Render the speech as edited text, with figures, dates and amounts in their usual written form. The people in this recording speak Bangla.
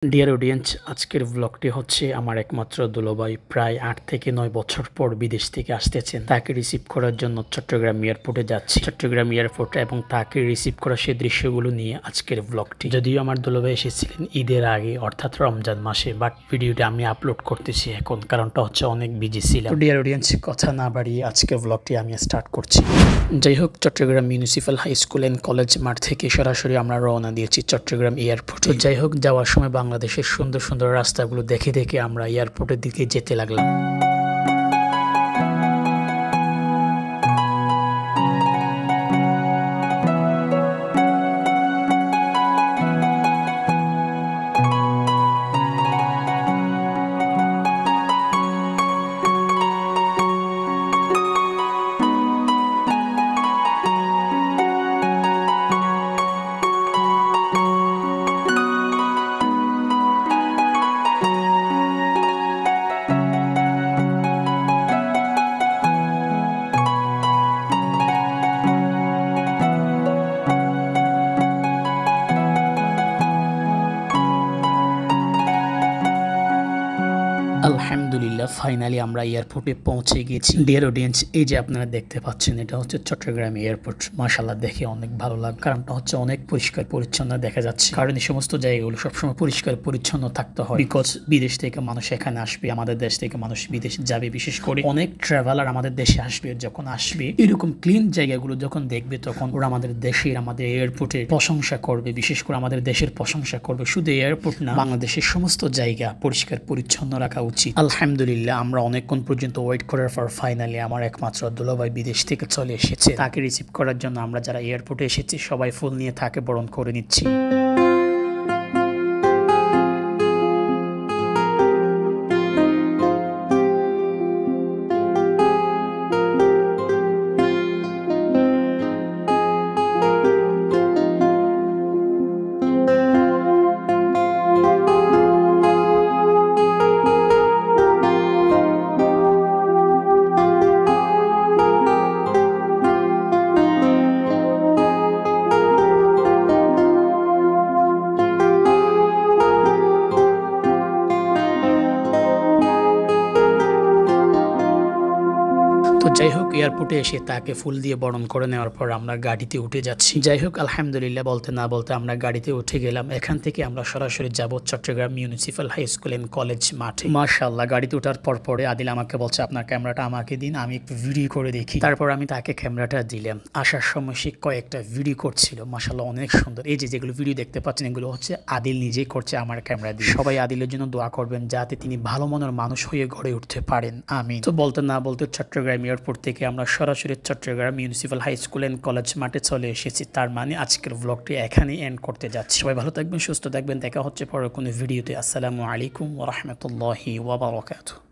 ডিয়ার অডিয়েন্স, আজকের ব্লগটি হচ্ছে আমার একমাত্র দুলোভাই প্রায় ৮ থেকে ৯ বছর পর বিদেশ থেকে আসতেছেন। তাকে রিসিভ করার জন্য চট্টগ্রাম এয়ারপোর্টে যাচ্ছি। চট্টগ্রাম এয়ারপোর্ট এবং তাকে রিসিভ করা সেই দৃশ্যগুলো নিয়ে আজকের ব্লগটি। যদিও আমার দুলোভাই এসেছিলেন ঈদের আগে অর্থাৎ রমজান মাসে, বাট ভিডিওটা আমি আপলোড করতেছি এখন, কারণটা হচ্ছে অনেক বিজি ছিলাম। ডিয়ার অডিয়েন্স, কথা না বাড়িয়ে আজকের ব্লগটি আমি স্টার্ট করছি। যাই হোক, Chittagong municipal high school and college মাঠ থেকে সরাসরি আমরা রওনা দিয়েছি চট্টগ্রাম এয়ারপোর্ট। যাই হোক, যাওয়ার সময় বাংলাদেশের সুন্দর সুন্দর রাস্তাগুলো দেখে দেখে আমরা এয়ারপোর্টের দিকে যেতে লাগলাম। আলহামদুলিল্লাহ, ফাইনালি আমরা এয়ারপোর্টে পৌঁছে গেছি। ডিয়ার অডিয়েন্স, এই যে আপনারা দেখতে পাচ্ছেন, এটা হচ্ছে চট্টগ্রাম এয়ারপোর্ট। মাশাআল্লাহ, দেখে অনেক ভালো লাগে, কারণটা হচ্ছে অনেক পরিষ্কার পরিচ্ছন্ন দেখা যাচ্ছে। কারণ এই সমস্ত জায়গাগুলো সবসময় পরিষ্কার পরিচ্ছন্ন থাকতে হয়, বিকজ বিদেশ থেকে মানুষ এখানে আসবে, আমাদের দেশ থেকে মানুষ বিদেশ যাবে। বিশেষ করে অনেক ট্রাভেলার আমাদের দেশে আসবে, যখন আসবে এরকম ক্লিন জায়গাগুলো যখন দেখবে, তখন ওরা আমাদের দেশের, আমাদের এয়ারপোর্টের প্রশংসা করবে। বিশেষ করে আমাদের দেশের প্রশংসা করবে। শুধু এয়ারপোর্ট না, বাংলাদেশের সমস্ত জায়গা পরিষ্কার পরিচ্ছন্ন রাখা উচিত। আলহামদুলিল্লাহ, আমরা অনেকক্ষণ পর্যন্ত ওয়েট করার পর ফাইনালি আমার একমাত্র দুলাভাই বিদেশ থেকে চলে এসেছে। তাকে রিসিভ করার জন্য আমরা যারা এয়ারপোর্টে এসেছি সবাই ফুল নিয়ে তাকে বরণ করে নিচ্ছি। তো যাই হোক, এয়ারপোর্টে এসে তাকে ফুল দিয়ে বরণ করে নেওয়ার পর আমরা গাড়িতে উঠে যাচ্ছি। যাই হোক, আলহামদুলিল্লাহ বলতে না বলতে আমরা গাড়িতে উঠে গেলাম। এখান থেকে আমরা সরাসরি যাব Chittagong municipal high school and college মাঠে। মাশাআল্লাহ, গাড়িতে ওঠার পরে আদিল আমাকে বলছে, আপনার ক্যামেরাটা আমাকে দিন, আমি একটু ভিডিও করে দেখি। তারপর আমি তাকে ক্যামেরাটা দিলাম। আসার সময় সে কয়েকটা ভিডিও করছিল, মাশাআল্লাহ অনেক সুন্দর। এই যেগুলো ভিডিও দেখতে পাচ্ছেন, এগুলো হচ্ছে আদিল নিজেই করছে আমার ক্যামেরা দিয়ে। সবাই আদিলের জন্য দোয়া করবেন, যাতে তিনি ভালো মনের মানুষ হয়ে গড়ে উঠতে পারেন, আমিন। তো বলতে না বলতে চট্টগ্রাম এয়ারপোর্ট থেকে আমরা সরাসরি Chittagong municipal high school and college মাঠে চলে এসেছি। তার মানে আজকের ব্লগটি এখানেই এন্ড করতে যাচ্ছি। সবাই ভালো থাকবেন, সুস্থ থাকবেন। দেখা হচ্ছে পরের কোনো ভিডিওতে। আসসালামু আলাইকুম ওয়া রাহমাতুল্লাহি ওয়া বারাকাতুহু।